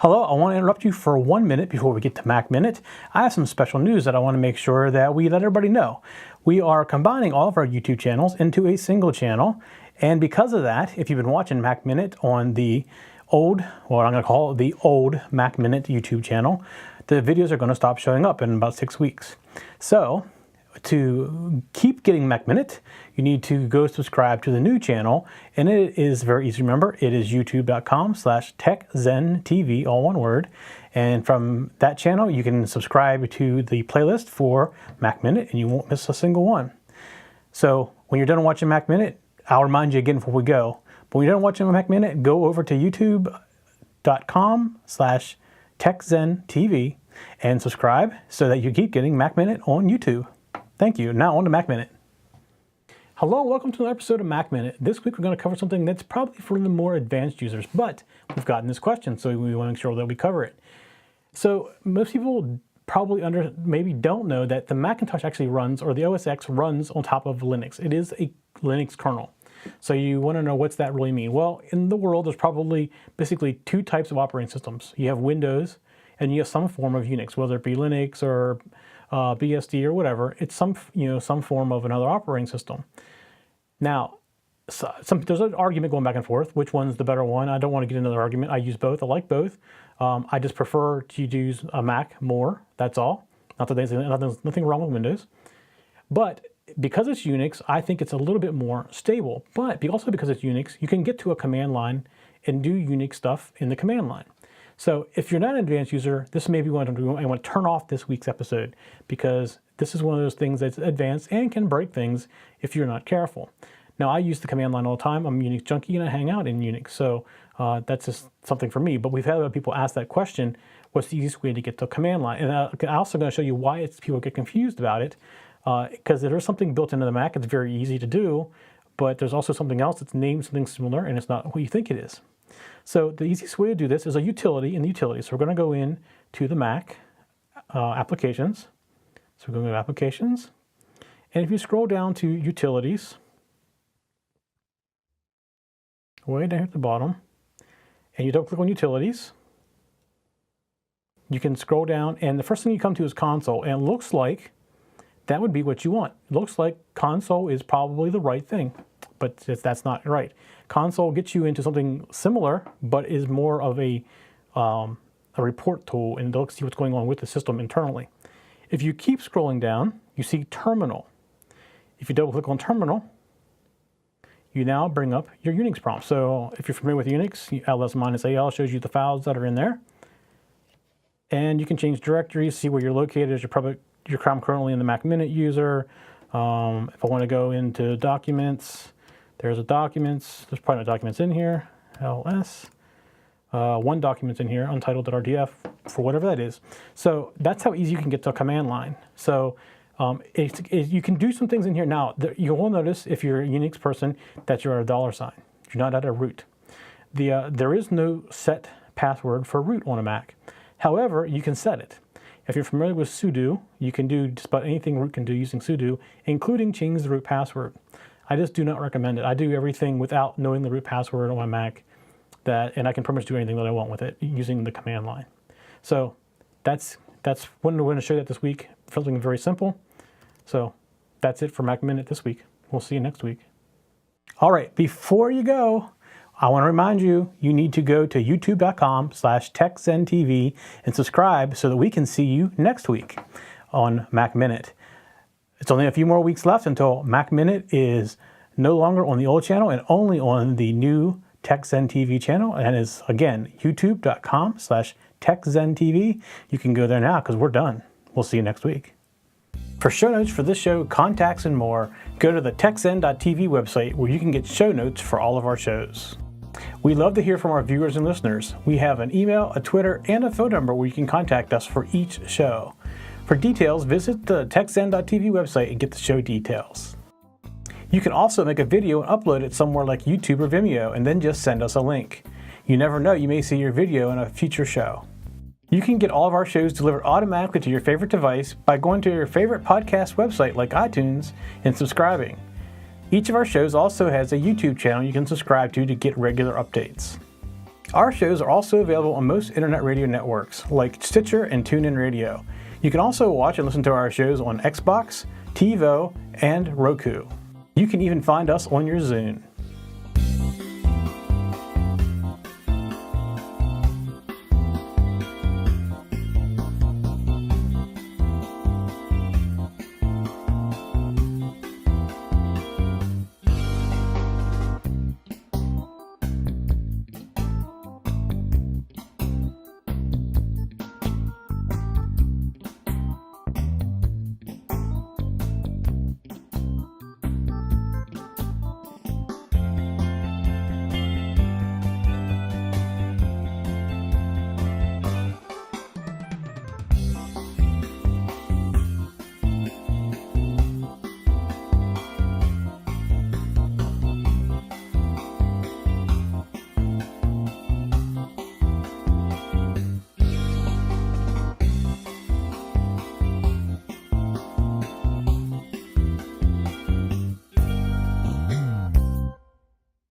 Hello, I want to interrupt you for 1 minute before we get to Mac Minute. I have some special news that I want to make sure that we let everybody know. We are combining all of our YouTube channels into a single channel, and because of that, if you've been watching Mac Minute on the old, what I'm going to call the old Mac Minute YouTube channel, the videos are going to stop showing up in about 6 weeks. So, to keep getting Mac Minute, you need to go subscribe to the new channel, and it is very easy to remember. It is youtube.com/TechZenTV, all one word. And from that channel, you can subscribe to the playlist for Mac Minute, and you won't miss a single one. So when you're done watching Mac Minute, I'll remind you again before we go. But when you're done watching Mac Minute, go over to youtube.com/TechZenTV and subscribe so that you keep getting Mac Minute on YouTube. Thank you. Now on to Mac Minute. Hello, welcome to another episode of Mac Minute. This week we're going to cover something that's probably for the more advanced users, but we've gotten this question, so we want to make sure that we cover it. So most people probably maybe don't know that the Macintosh actually runs, or the OS X runs on top of Linux. It is a Linux kernel. So you want to know what's that really mean? Well, in the world there's probably basically two types of operating systems. You have Windows and you have some form of Unix, whether it be Linux or BSD or whatever. It's some form of another operating system. Now, there's an argument going back and forth. Which one's the better one? I don't want to get into another argument. I use both. I like both. I just prefer to use a Mac more. That's all. Not that there's nothing wrong with Windows. But because it's Unix, I think it's a little bit more stable. But also because it's Unix, you can get to a command line and do Unix stuff in the command line. So if you're not an advanced user, this may be one I want to turn off this week's episode, because this is one of those things that's advanced and can break things if you're not careful. Now, I use the command line all the time. I'm a Unix junkie and I hang out in Unix, so that's just something for me. But we've had other people ask that question, what's the easiest way to get to a command line? And I'm also going to show you why people get confused about it, because there's something built into the Mac. It's very easy to do, but there's also something else that's named something similar, and it's not what you think it is. So the easiest way to do this is a utility in the utility. So we're going to go in to the Mac applications. So we're going to go to applications. And if you scroll down to utilities, way down here at the bottom, and you don't click on utilities, you can scroll down, and the first thing you come to is console. And it looks like that would be what you want. It looks like console is probably the right thing, but that's not right. Console gets you into something similar, but is more of a report tool, and they'll see what's going on with the system internally. If you keep scrolling down, you see terminal. If you double click on terminal, you now bring up your Unix prompt. So if you're familiar with Unix, ls-al shows you the files that are in there. And you can change directories, see where you're located as I'm currently in the Mac Minute user. If I want to go into documents, there's documents. There's probably no documents in here. ls. One document's in here, untitled.rdf, for whatever that is. So that's how easy you can get to a command line. So you can do some things in here. Now, you will notice if you're a Unix person that you're at a $sign. You're not at a root. There is no set password for root on a Mac. However, you can set it. If you're familiar with sudo, you can do just about anything root can do using sudo, including change the root password. I just do not recommend it. I do everything without knowing the root password on my Mac, and I can pretty much do anything that I want with it using the command line. So that's when we're going to show you that this week. Something very simple. So that's it for Mac Minute this week. We'll see you next week. All right, before you go, I want to remind you, you need to go to youtube.com/TechZenTV and subscribe so that we can see you next week on Mac Minute. It's only a few more weeks left until Mac Minute is no longer on the old channel and only on the new TechZenTV channel, and is, again, youtube.com/TechZenTV. You can go there now because we're done. We'll see you next week. For show notes for this show, contacts, and more, go to the techzen.tv website where you can get show notes for all of our shows. We love to hear from our viewers and listeners. We have an email, a Twitter, and a phone number where you can contact us for each show. For details, visit the techzen.tv website and get the show details. You can also make a video and upload it somewhere like YouTube or Vimeo, and then just send us a link. You never know, you may see your video in a future show. You can get all of our shows delivered automatically to your favorite device by going to your favorite podcast website like iTunes and subscribing. Each of our shows also has a YouTube channel you can subscribe to get regular updates. Our shows are also available on most internet radio networks like Stitcher and TuneIn Radio. You can also watch and listen to our shows on Xbox, TiVo, and Roku. You can even find us on your Zune.